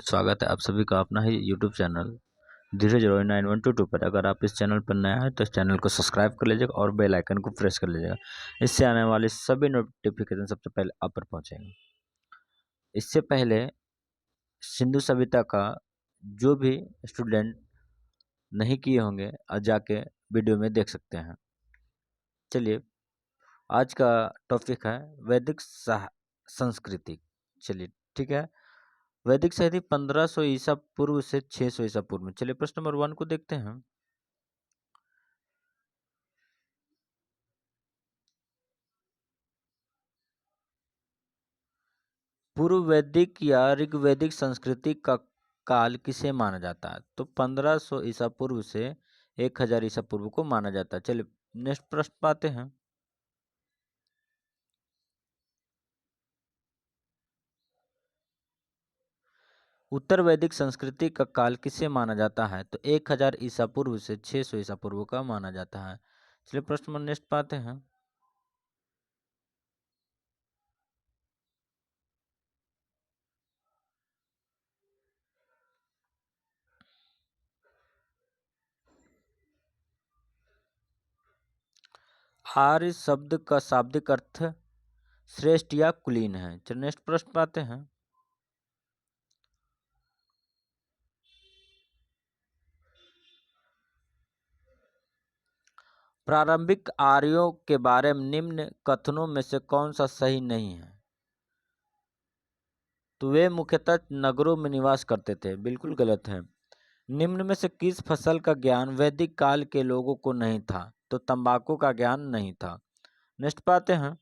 स्वागत है आप सभी का अपना ही यूट्यूब चैनल 00912 पर। अगर आप इस चैनल पर नया है तो इस चैनल को सब्सक्राइब कर लीजिएगा और बेल आइकन को प्रेस कर लीजिएगा। इससे आने वाले सभी नोटिफिकेशन सबसे पहले आप पर पहुंचेंगे। इससे पहले सिंधु सभ्यता का जो भी स्टूडेंट नहीं किए होंगे आज जाके वीडियो में देख सकते हैं। चलिए, आज का टॉपिक है वैदिक संस्कृति। चलिए ठीक है। वैदिक साहित्य 1500 ईसा पूर्व से 600 ईसा पूर्व में। चलिए प्रश्न नंबर 1 को देखते हैं। पूर्व वैदिक या ऋग्वैदिक संस्कृति का काल किसे माना जाता है? तो 1500 ईसा पूर्व से 1000 ईसा पूर्व को माना जाता है। चलिए नेक्स्ट प्रश्न पाते हैं। उत्तर वैदिक संस्कृति का काल किसे माना जाता है? तो 1000 ईसा पूर्व से 600 ईसा पूर्व का माना जाता है। चलिए प्रश्न नंबर नेक्स्ट पाते हैं। आर्य शब्द का शाब्दिक अर्थ श्रेष्ठ या कुलीन है। चलिए नेक्स्ट प्रश्न पाते हैं। प्रारंभिक आर्यों के बारे में निम्न कथनों में से कौन सा सही नहीं है? तो वे मुख्यतः नगरों में निवास करते थे। बिल्कुल गलत है। निम्न में से किस फसल का ज्ञान वैदिक काल के लोगों को नहीं था? तो तंबाकू का ज्ञान नहीं था। नेक्स्ट पाते हैं।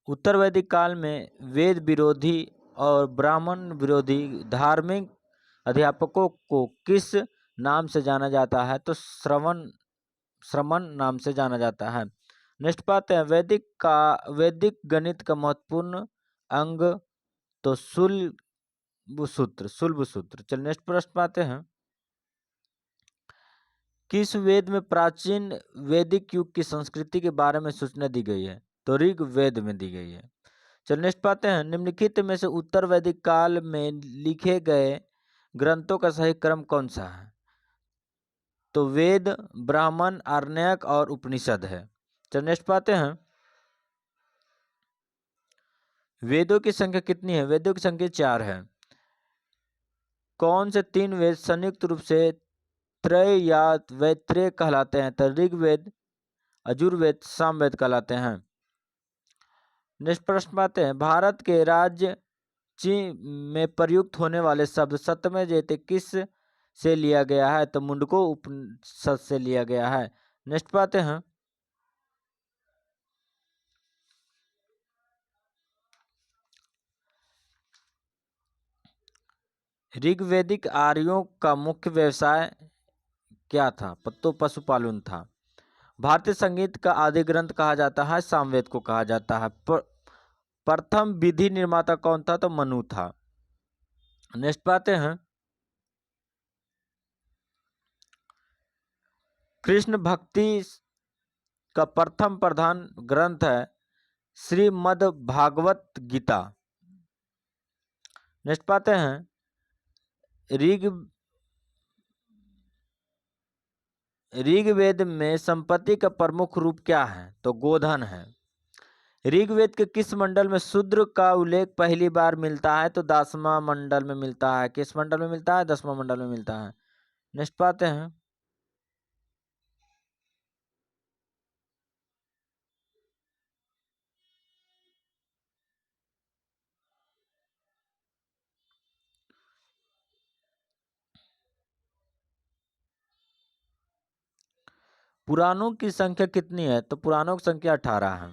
उत्तर वैदिक काल में वेद विरोधी और ब्राह्मण विरोधी धार्मिक अध्यापकों को किस नाम से जाना जाता है? तो श्रमण नाम से जाना जाता है। नेक्स्ट पाते हैं। वैदिक गणित का महत्वपूर्ण अंग तो शुल्ब सूत्र। चलिए नेक्स्ट प्रश्न पाते हैं। किस वेद में प्राचीन वैदिक युग की संस्कृति के बारे में सूचना दी गई है? तो ऋग वेद में दी गई है। चलिए नेक्स्ट पाते हैं। निम्नलिखित में से उत्तर वैदिक काल में लिखे गए ग्रंथों का सही क्रम कौन सा है? तो वेद, ब्राह्मण, आरण्यक और उपनिषद है। चलिए नेक्स्ट पाते हैं। वेदों की संख्या कितनी है? वेदों की संख्या 4 है। कौन से 3 वेद संयुक्त रूप से त्रय या वैत्रेय कहलाते हैं? तो ऋग्वेद, यजुर्वेद, सामवेद कहलाते हैं। नेक्स्ट प्रश्न पाते हैं। भारत के राज्य में प्रयुक्त होने वाले शब्द सत्यमेव जयते किस से लिया गया है? तो मुंडको उपनिषद से लिया गया है। नेक्स्ट पाते हैं। ऋग्वैदिक आर्यों का मुख्य व्यवसाय क्या था? तो पशुपालन था। भारतीय संगीत का आदि ग्रंथ कहा जाता है सामवेद को कहा जाता है। प्रथम विधि निर्माता कौन था? तो मनु था। नेक्स्ट पाते हैं। कृष्ण भक्ति का प्रथम प्रधान ग्रंथ है श्रीमद् भागवत गीता। नेक्स्ट पाते हैं। ऋग्वेद में संपत्ति का प्रमुख रूप क्या है? तो गोधन है। ऋग्वेद के किस मंडल में शूद्र का उल्लेख पहली बार मिलता है? तो 10वां मंडल में मिलता है। किस मंडल में मिलता है? 10वां मंडल में मिलता है। नेक्स्ट पाते हैं। पुराणों की संख्या कितनी है? तो पुराणों की संख्या 18 है।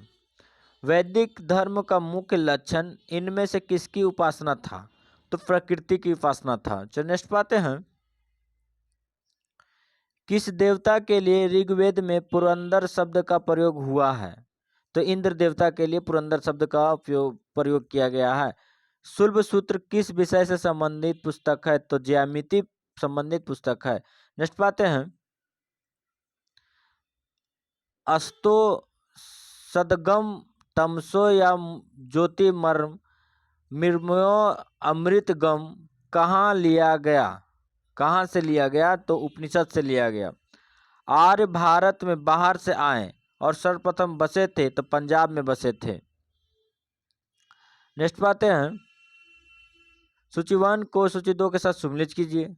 वैदिक धर्म का मुख्य लक्षण इनमें से किसकी उपासना था? तो प्रकृति की उपासना था। चलिए नेक्स्ट पाते हैं। किस देवता के लिए ऋग्वेद में पुरंदर शब्द का प्रयोग हुआ है? तो इंद्र देवता के लिए पुरंदर शब्द का प्रयोग किया गया है। शुल्ब सूत्र किस विषय से संबंधित पुस्तक है? तो ज्यामिति संबंधित पुस्तक है। नेक्स्ट पाते हैं। अस्तो सदगम तमसो या ज्योतिर्मय निर्मयो अमृत गम कहाँ लिया गया? कहाँ से लिया गया? तो उपनिषद से लिया गया। आर्य भारत में बाहर से आए और सर्वप्रथम बसे थे तो पंजाब में बसे थे। नेक्स्ट पाते हैं, सूची 1 को सूची 2 के साथ सम्मिलित कीजिए।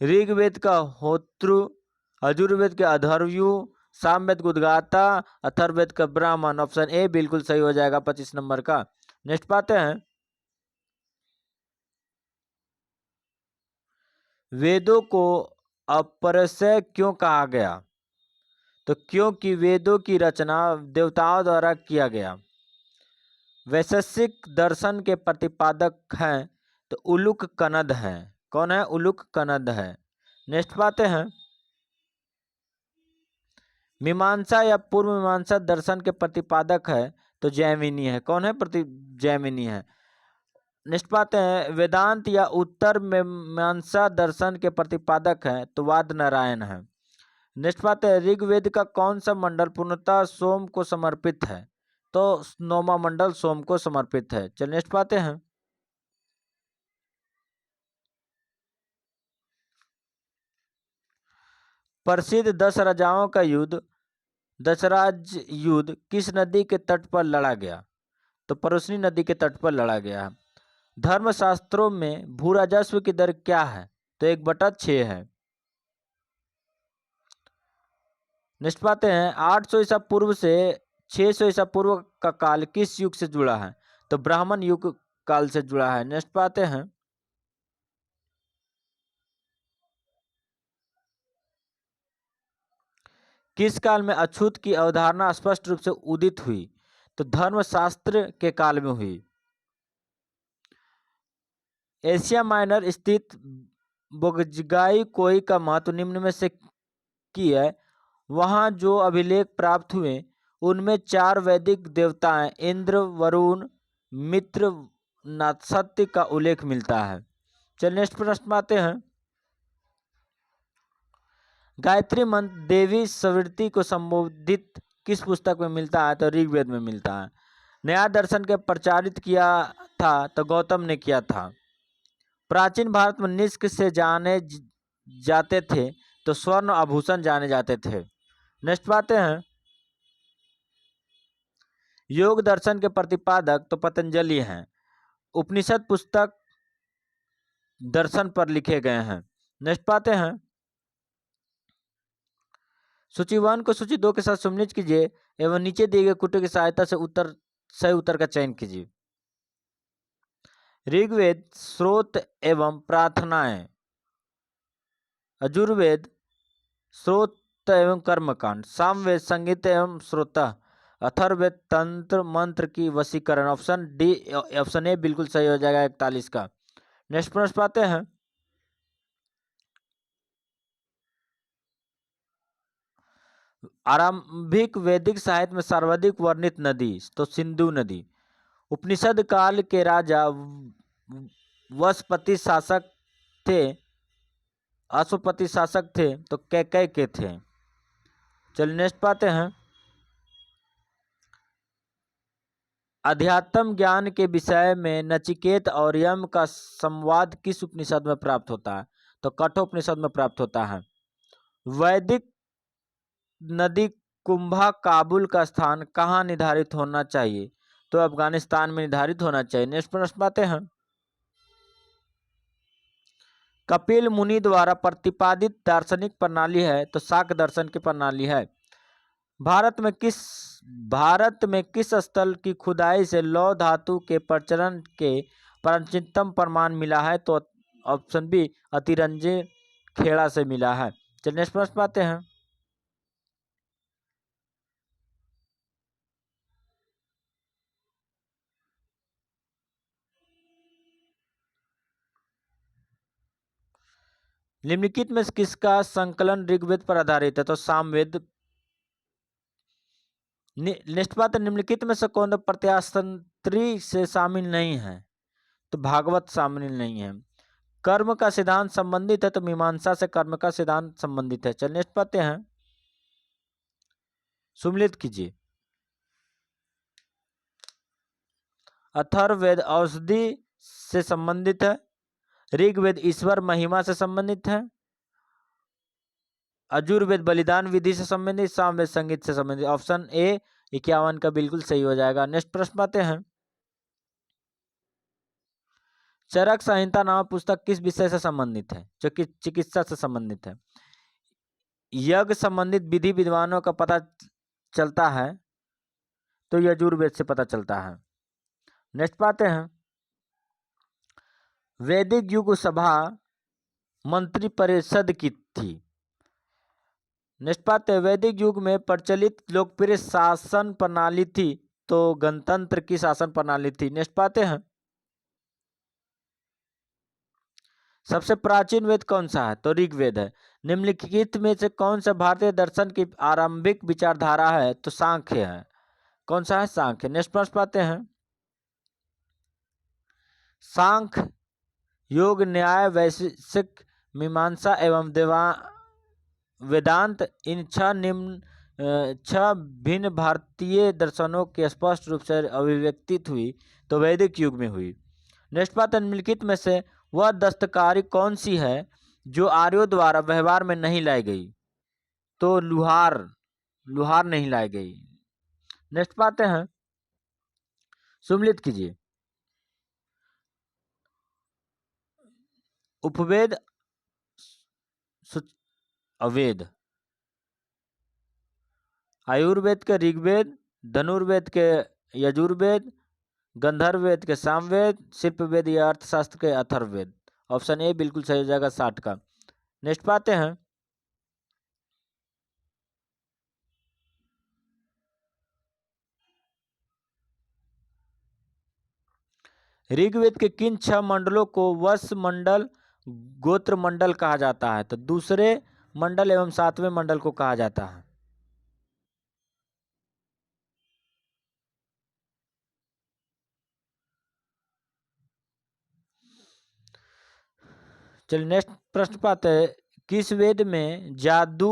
ऋग्वेद का होत्रु, यजुर्वेद के अथर्वयु, सामवेद का उद्गाता, अथर्ववेद का ब्राह्मण। ऑप्शन ए बिल्कुल सही हो जाएगा 25 नंबर का। नेक्स्ट पाते हैं, वेदों को अपरस्य क्यों कहा गया? तो क्योंकि वेदों की रचना देवताओं द्वारा किया गया। वैशेषिक दर्शन के प्रतिपादक हैं तो उलूक कनद हैं। कौन है? उलूक कनद है। नेक्स्ट पाते हैं, मीमांसा या पूर्व मीमांसा दर्शन के प्रतिपादक है तो जैमिनी है। कौन है? जैमिनी है। नेक्स्ट पाते हैं, वेदांत या उत्तर मीमांसा दर्शन के प्रतिपादक है तो वाद नारायण है। नेक्स्ट पाते हैं, ऋग्वेद का कौन सा मंडल पूर्णतः सोम को समर्पित है? तो 9वां मंडल सोम को समर्पित है। चलिए नेक्स्ट पाते हैं, प्रसिद्ध 10 राजाओं का युद्ध दशराज युद्ध किस नदी के तट पर लड़ा गया? तो परुष्णी नदी के तट पर लड़ा गया। धर्मशास्त्रों में भू राजस्व की दर क्या है? तो 1/6 है। नेक्स्ट पाते हैं, 800 ईसा पूर्व से 600 ईसा पूर्व का काल किस युग से जुड़ा है? तो ब्राह्मण युग काल से जुड़ा है। नेक्स्ट पाते हैं, किस काल में अछूत की अवधारणा स्पष्ट रूप से उदित हुई? तो धर्मशास्त्र के काल में हुई। एशिया माइनर स्थित बोगजगाई कोई का महत्व निम्न में से की है। वहां जो अभिलेख प्राप्त हुए उनमें 4 वैदिक देवताएं इंद्र, वरुण, मित्र, नासत्य का उल्लेख मिलता है। चलिए नेक्स्ट प्रश्न आते हैं, गायत्री मंत्र देवी सवृत्ति को संबोधित किस पुस्तक में मिलता है? तो ऋग्वेद में मिलता है। नया दर्शन के प्रचारित किया था तो गौतम ने किया था। प्राचीन भारत में निष्क से जाने जाते थे तो स्वर्ण आभूषण जाने जाते थे। नेक्स्ट पाते हैं, योग दर्शन के प्रतिपादक तो पतंजलि हैं। उपनिषद पुस्तक दर्शन पर लिखे गए हैं। नेक्स्ट पाते हैं, सूची 1 को सूची 2 के साथ सम्मिलित कीजिए एवं नीचे दिए गए कुट्टे की सहायता से सही उत्तर का चयन कीजिए। ऋग्वेद स्रोत एवं प्रार्थनाएं, यजुर्वेद स्रोत एवं कर्मकांड, सामवेद संगीत एवं श्रोता, अथर्ववेद तंत्र मंत्र की वशीकरण। ऑप्शन डी, ऑप्शन ए बिल्कुल सही हो जाएगा 41 का। नेक्स्ट प्रश्न पाते हैं, आरंभिक वैदिक साहित्य में सर्वाधिक वर्णित नदी तो सिंधु नदी। उपनिषद काल के राजा वसपति शासक थे, अश्वपति शासक थे तो कैकेय के थे। चलिए नेक्स्ट पाते हैं, अध्यात्म ज्ञान के विषय में नचिकेत और यम का संवाद किस उपनिषद में प्राप्त होता है? तो कठोपनिषद में प्राप्त होता है। वैदिक नदी कुंभा काबुल का स्थान कहाँ निर्धारित होना चाहिए? तो अफगानिस्तान में निर्धारित होना चाहिए। नेक्स्ट प्रश्न पाते हैं, कपिल मुनि द्वारा प्रतिपादित दार्शनिक प्रणाली है तो शाक्य दर्शन की प्रणाली है। भारत में किस स्थल की खुदाई से लौह धातु के प्रचलन के प्राचीनतम प्रमाण मिला है? तो ऑप्शन बी, अतिरंजन खेड़ा से मिला है। चलिए नेक्स्ट प्रश्न पाते हैं, निम्नलिखित में किसका संकलन ऋग्वेद पर आधारित है? तो सामवेद। नेक्स्ट बात है, निम्नलिखित में से कौन प्रत्याशंत्री से शामिल नहीं है? तो भागवत शामिल नहीं है। कर्म का सिद्धांत संबंधित है तो मीमांसा से कर्म का सिद्धांत संबंधित है। चलिए नेक्स्ट पाते हैं, सम्मिलित कीजिए। अथर्ववेद औषधि से संबंधित है। ऋग्वेद ईश्वर महिमा से संबंधित है। यजुर्वेद बलिदान विधि से संबंधित। सामवेद संगीत से संबंधित। ऑप्शन ए 51 का बिल्कुल सही हो जाएगा। नेक्स्ट प्रश्न पाते हैं। चरक संहिता नामक पुस्तक किस विषय से संबंधित है? जो कि चिकित्सा से संबंधित है। यज्ञ संबंधित विधि विद्वानों का पता चलता है तो यजुर्वेद से पता चलता है। नेक्स्ट पाते हैं। वैदिक युग सभा मंत्री परिषद की थी। नेक्स्ट पाते हैं। वैदिक युग में प्रचलित लोकप्रिय शासन प्रणाली थी तो गणतंत्र की शासन प्रणाली थी। नेक्स्ट पाते हैं। सबसे प्राचीन वेद कौन सा है? तो ऋग्वेद है। निम्नलिखित में से कौन सा भारतीय दर्शन की आरंभिक विचारधारा है? तो सांख्य है। कौन सा है? सांख्य। नेक्स्ट प्रश्न पाते हैं। सांख्य योग न्याय वैशेषिक मीमांसा एवं वेदांत इन छह भिन्न भारतीय दर्शनों की स्पष्ट रूप से अभिव्यक्ति हुई तो वैदिक युग में हुई। नेक्स्ट बात, निम्नलिखित में से वह दस्तकारी कौन सी है जो आर्यों द्वारा व्यवहार में नहीं लाई गई? तो लुहार नहीं लाई गई। नेक्स्ट पाते हैं। सुम्मिलित कीजिए। उपवेद अवेद। आयुर्वेद के ऋग्वेद, धनुर्वेद के यजुर्वेद, गंधर्ववेद के सामवेद, शिल्पवेद या अर्थशास्त्र के अथर्ववेद। ऑप्शन ए बिल्कुल सही हो जाएगा 60 का। नेक्स्ट पाते हैं। ऋग्वेद के किन 6 मंडलों को वश मंडल, गोत्र मंडल कहा जाता है? तो दूसरे मंडल एवं 7वें मंडल को कहा जाता है। चलिए नेक्स्ट प्रश्न पाते हैं। किस वेद में जादू,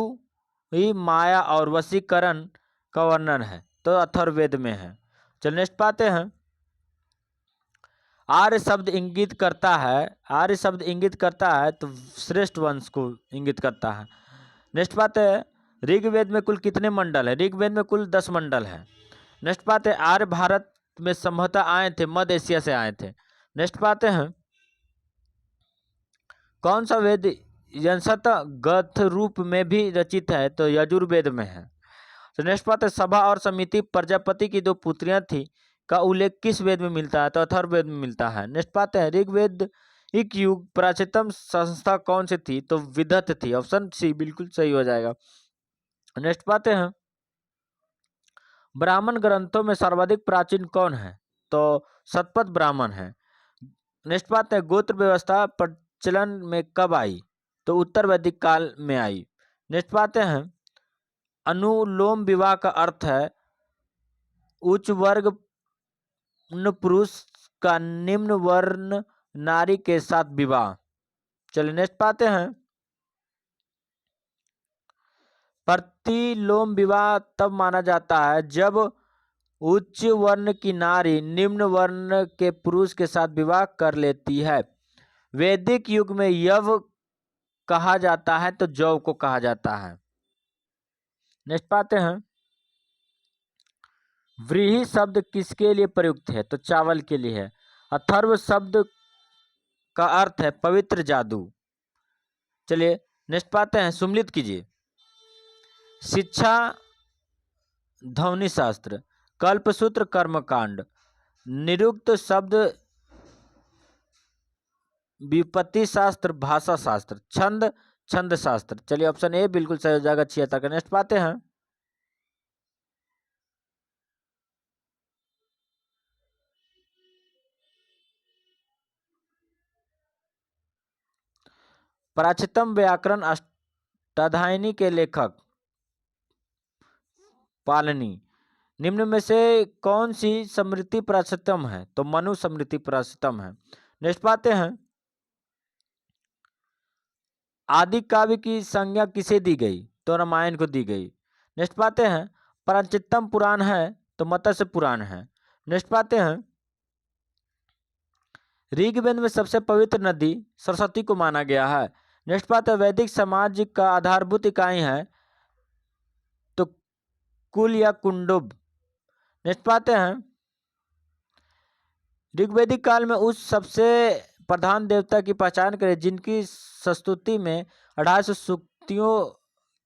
माया और वशीकरण का वर्णन है? तो अथर्ववेद में है। चलिए नेक्स्ट पाते हैं। आर्य शब्द इंगित करता है तो श्रेष्ठ वंश को इंगित करता है। नेक्स्ट बात है। ऋग्वेद में कुल कितने मंडल है? ऋग्वेद में कुल 10 मंडल है। नेक्स्ट बात है। आर्य भारत में संभवतः आए थे, मध्य एशिया से आए थे। नेक्स्ट पाते हैं। कौन सा वेद यंशतगत रूप में भी रचित है? तो यजुर्वेद में है। तो नेक्स्ट बात है। सभा और समिति प्रजापति की 2 पुत्रियां थी का उल्लेख किस वेद में मिलता है? तो अथर्ववेद में मिलता है। नेक्स्ट पाते हैं। ऋग्वेद एक युग प्राचीनतम संस्था कौन सी थी? तो विदत थी। ऑप्शन सी बिल्कुल सही हो जाएगा। नेक्स्ट पाते हैं। ब्राह्मण ग्रंथों में सर्वाधिक प्राचीन कौन है? तो शतपथ ब्राह्मण है। नेक्स्ट पाते हैं। गोत्र व्यवस्था प्रचलन में कब आई? तो उत्तर वैदिक काल में आई। नेक्स्ट पाते हैं। अनुलोम विवाह का अर्थ है उच्च वर्ग पुरुष का निम्न वर्ण नारी के साथ विवाह। चलिए नेक्स्ट पाते हैं। प्रतिलोम विवाह तब माना जाता है जब उच्च वर्ण की नारी निम्न वर्ण के पुरुष के साथ विवाह कर लेती है। वैदिक युग में यव कहा जाता है तो जौ को कहा जाता है। नेक्स्ट पाते हैं। व्रीहि शब्द किसके लिए प्रयुक्त है? तो चावल के लिए है। अथर्व शब्द का अर्थ है पवित्र जादू। चलिए नेक्स्ट पाते हैं। सुम्मिलित कीजिए। शिक्षा ध्वनि शास्त्र, कल्पसूत्र कर्मकांड, निरुक्त शब्द विपत्ति शास्त्र भाषा शास्त्र, छंद शास्त्र। चलिए ऑप्शन ए बिल्कुल सही हो जाएगा 76 का। नेक्स्ट पाते हैं। प्राचीनतम व्याकरण अष्टाध्यायी के लेखक पाणिनि। निम्न में से कौन सी स्मृति प्राचीनतम है? तो मनु स्मृति प्राचीनतम है। नेक्स्ट पाते हैं। आदि काव्य की संज्ञा किसे दी गई? तो रामायण को दी गई। नेक्स्ट पाते हैं। प्राचीनतम पुराण है तो मत्स्य पुराण है। नेक्स्ट पाते हैं। ऋग्वेद में सबसे पवित्र नदी सरस्वती को माना गया है। नेक्स्ट बात है, वैदिक समाज का आधारभूत इकाई है तो कुल या कुंडुब। नेक्स्ट बात है, ऋग्वैदिक काल में उस सबसे प्रधान देवता की पहचान करें जिनकी स्तुति में 1800 सूक्तियों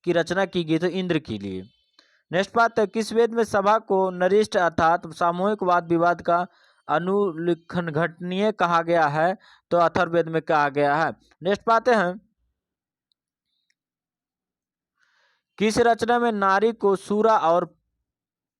की रचना की गई तो इंद्र के लिए। नेक्स्ट बात है, किस वेद में सभा को नरिष्ठ अर्थात सामूहिक वाद विवाद का अनुलिखनघटनीय कहा गया है तो अथर्ववेद में कहा गया है। नेक्स्ट बात है, किस रचना में नारी को सूरा और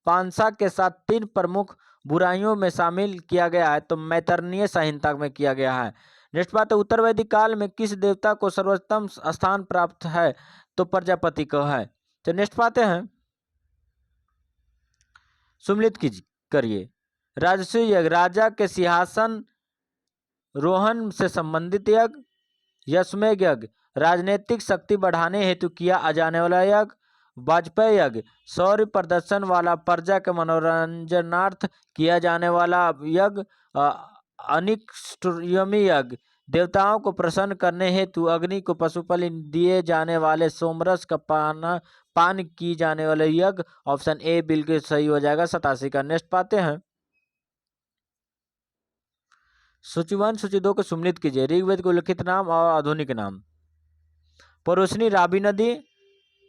पांसा के साथ 3 प्रमुख बुराइयों में शामिल किया गया है तो मैतरनीय संहिता में किया गया है। नेक्स्ट बात है, उत्तर वैदिक काल में किस देवता को सर्वोत्तम स्थान प्राप्त है तो प्रजापति को है। तो नेक्स्ट बात है, सुमिलित करिए। राजसूय यज्ञ राजा के सिंहासन रोहन से संबंधित यज्ञ। यशमेव यज्ञ राजनीतिक शक्ति बढ़ाने हेतु किया जाने वाला यज्ञ। वाजपेयी यज्ञ शौर्य प्रदर्शन वाला प्रजा के मनोरंजनार्थ किया जाने वाला यज्ञ। अनिष्टयमी यज्ञ देवताओं को प्रसन्न करने हेतु अग्नि को पशुबलि दिए जाने वाले सोमरस का पान की जाने वाले यज्ञ। ऑप्शन ए बिल्कुल सही हो जाएगा 87 का। नेक्स्ट पाते हैं, सूची 1 सूची 2 को सुमिलित कीजिए। ऋग्वेद के उल्लिखित नाम और आधुनिक नाम। परोशनी रावी नदी,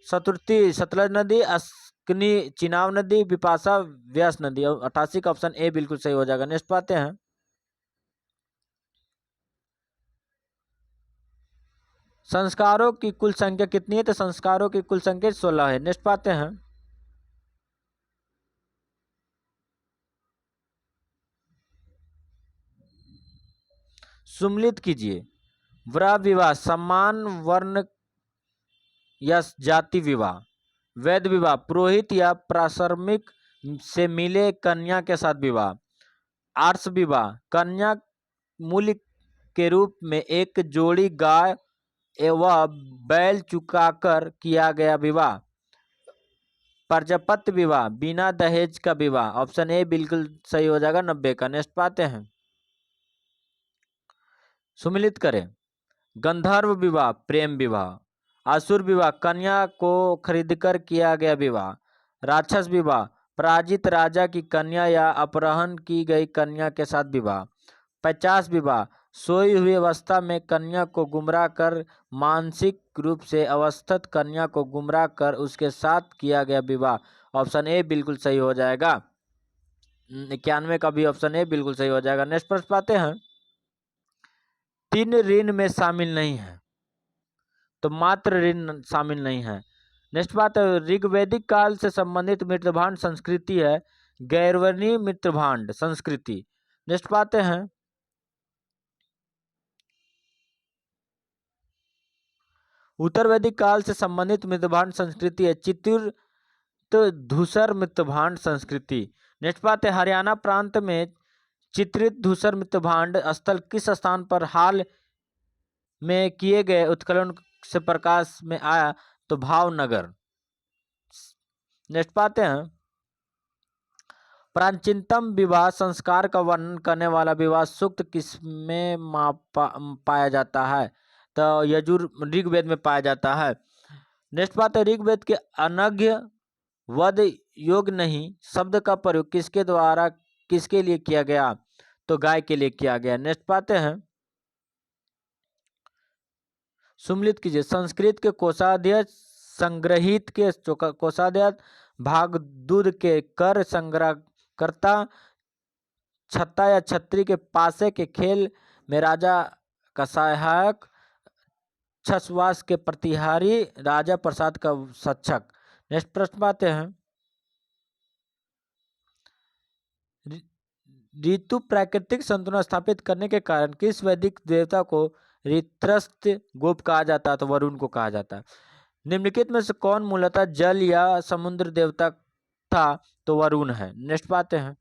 शतुर्थी सतलज नदी, अस्कनी चिनाब नदी, विपाशा व्यास नदी। 88 का ऑप्शन ए बिल्कुल सही हो जाएगा। नेक्स्ट पाते हैं, संस्कारों की कुल संख्या कितनी है तो संस्कारों की कुल संख्या 16 है। नेक्स्ट पाते हैं, सुमिलित कीजिए। व्रा विवाह समान वर्ण या जाति विवाह। वैध विवाह पुरोहित या प्राश्रमिक से मिले कन्या के साथ विवाह। आर्ष विवाह कन्या मूल्य के रूप में एक जोड़ी गाय एवं बैल चुकाकर किया गया विवाह। प्रजापत्य विवाह बिना दहेज का विवाह। ऑप्शन ए बिल्कुल सही हो जाएगा 90 का। नेक्स्ट पाते हैं, सुमिलित करें। गंधर्व विवाह प्रेम विवाह। असुर विवाह कन्या को खरीदकर किया गया विवाह। राक्षस विवाह पराजित राजा की कन्या या अपहरण की गई कन्या के साथ विवाह। 50 विवाह सोई हुई अवस्था में कन्या को गुमराह कर मानसिक रूप से अवस्थित कन्या को गुमराह कर उसके साथ किया गया विवाह। ऑप्शन ए बिल्कुल सही हो जाएगा। 91 का भी ऑप्शन ए बिल्कुल सही हो जाएगा। नेक्स्ट प्रश्न पाते हैं, 3 ऋण में शामिल नहीं है तो मात्र ऋण शामिल नहीं है। नेक्स्ट बात है, ऋग्वैदिक काल से संबंधित मृतभांड संस्कृति है गैरवर्णीय मृतभांड संस्कृति। नेक्स्ट बातें हैं, उत्तर वैदिक काल से संबंधित मृतभांड संस्कृति है चित्रित धूसर मृतभांड संस्कृति। नेक्स्ट बात है, हरियाणा प्रांत में चित्रित धूसर मृतभांड स्थल किस स्थान पर हाल में किए गए उत्खनन से प्रकाश में आया तो भावनगर। नेक्स्ट पाते हैं, प्राचीनतम विवाह संस्कार का वर्णन करने वाला विवाह सूक्त किसमें पाया जाता है तो यजुर ऋग्वेद में पाया जाता है। नेक्स्ट बात है, ऋग्वेद के अनघ्य वध योग नहीं शब्द का प्रयोग किसके द्वारा किसके लिए किया गया तो गाय के लिए किया गया। नेक्स्ट पाते हैं, सुमिलित कीजिए। संस्कृत के कोषाध्यक्ष संग्रहित के कोषाध्यक्ष भाग दूध के कर संग्रहकर्ता छत्ता या छत्री के पासे के खेल में राजा का सहायक छसवास के प्रतिहारी राजा प्रसाद का सक्षक। नेक्स्ट प्रश्न पाते हैं, ऋतु प्राकृतिक संतुलन स्थापित करने के कारण किस वैदिक देवता को ऋत्रस्थ गोप कहा जाता है तो वरुण को कहा जाता है। निम्नलिखित में से कौन मूलतः जल या समुद्र देवता था तो वरुण है। नेक्स्ट पाते हैं,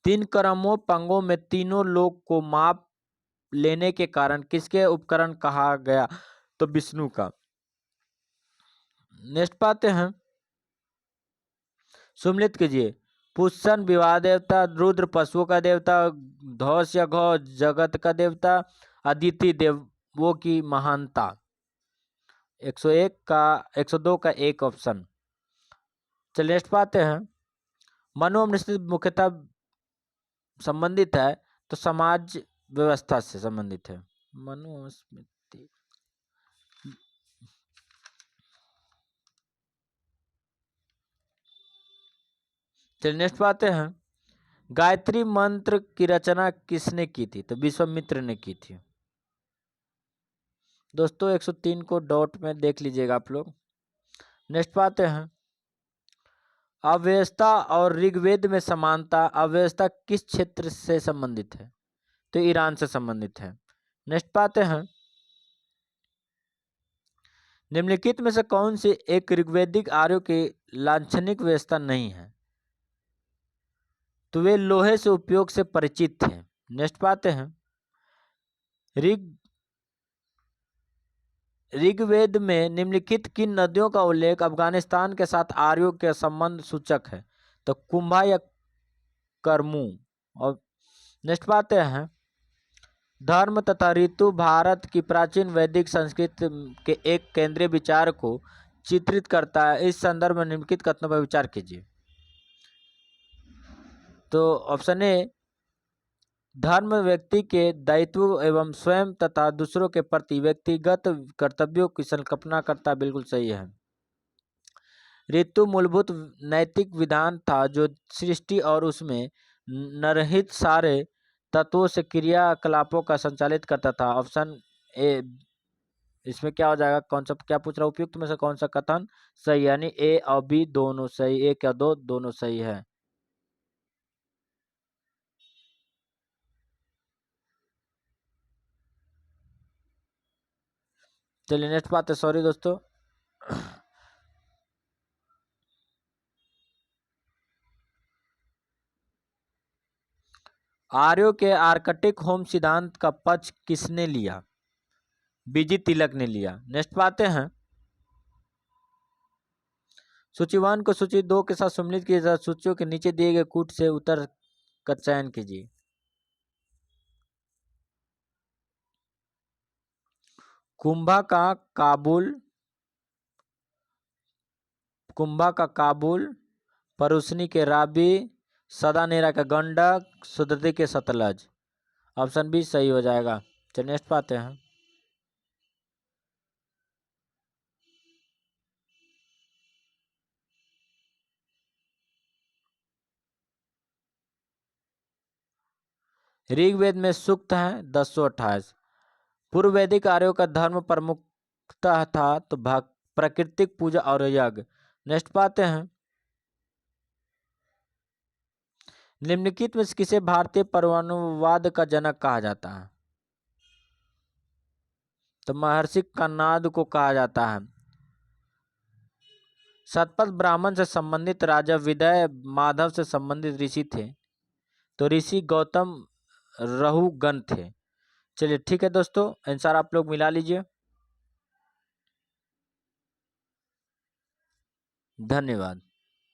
तीन कर्मों पंगों में तीनों लोक को माप लेने के कारण किसके उपकरण कहा गया? तो विष्णु का। नेक्स्ट पाते हैं, सुमलित कीजिए। पुष्सन विवाह देवता, रुद्र पशुओं का देवता, धौस या घौ जगत का देवता, अदिति देवों की महानता। 101 का 102 का एक ऑप्शन। चलिए नेक्स्ट पाते हैं, मनु मुख्यतः संबंधित है तो समाज व्यवस्था से संबंधित है। मनुस्मृति। चलिए नेक्स्ट पाते हैं, गायत्री मंत्र की रचना किसने की थी? तो विश्वामित्र ने की थी। दोस्तों 103 को डॉट में देख लीजिएगा आप लोग। नेक्स्ट पाते हैं, अव्यवस्था और ऋग्वेद में समानता, अव्यवस्था किस क्षेत्र से संबंधित है? तो ईरान से संबंधित है। नेक्स्ट पाते हैं, निम्नलिखित में से कौन सी एक ऋग्वेदिक आर्यों की लाक्षणिक व्यवस्था नहीं है? तो वे लोहे से उपयोग से परिचित थे। नेक्स्ट पाते हैं, ऋग्वेद में निम्नलिखित किन नदियों का उल्लेख अफगानिस्तान के साथ आर्यों के संबंध सूचक है? तो कुंभा या करमू। और नेक्स्ट पाते हैं, धर्म तथा ऋतु भारत की प्राचीन वैदिक संस्कृति के एक केंद्रीय विचार को चित्रित करता है। इस संदर्भ में निम्नलिखित कथनों पर विचार कीजिए। तो ऑप्शन ए, धर्म व्यक्ति के दायित्व एवं स्वयं तथा दूसरों के प्रति व्यक्तिगत कर्तव्यों की संकल्पना करता, बिल्कुल सही है। ऋतु मूलभूत नैतिक विधान था जो सृष्टि और उसमें नरहित सारे तत्वों से क्रियाकलापों का संचालित करता था। ऑप्शन ए, इसमें क्या हो जाएगा? कौन सा, क्या पूछ रहा है? उपयुक्त में से कौन सा कथन सही? यानी ए और बी दोनों सही, एक या दो दोनों सही है। चलिए नेक्स्ट बात है, सॉरी दोस्तों, आर्यों के आर्कटिक होम सिद्धांत का पक्ष किसने लिया? बीजी तिलक ने लिया। नेक्स्ट पाते हैं, सूची 1 को सूची 2 के साथ सम्मिलित किए जा, सूचियों के नीचे दिए गए कूट से उत्तर का चयन कीजिए। कुंभा का काबुल, परुसनी के राबी, सदानेरा का गंडक, सुदर्दी के सतलज। ऑप्शन बी सही हो जाएगा। चलिए नेक्स्ट पाते हैं, ऋग्वेद में सूक्त है 1028। पूर्व वैदिक आर्यों का धर्म प्रमुखता था तो प्राकृतिक पूजा और यज्ञ। नेक्स्ट पाते हैं, निम्नलिखित में किसे भारतीय परमाणुवाद का जनक कहा जाता है? तो महर्षि कन्नाद को कहा जाता है। सतपथ ब्राह्मण से संबंधित राजा विदय माधव से संबंधित ऋषि थे तो ऋषि गौतम रहुगण थे। चलिए ठीक है दोस्तों, आंसर आप लोग मिला लीजिए। धन्यवाद।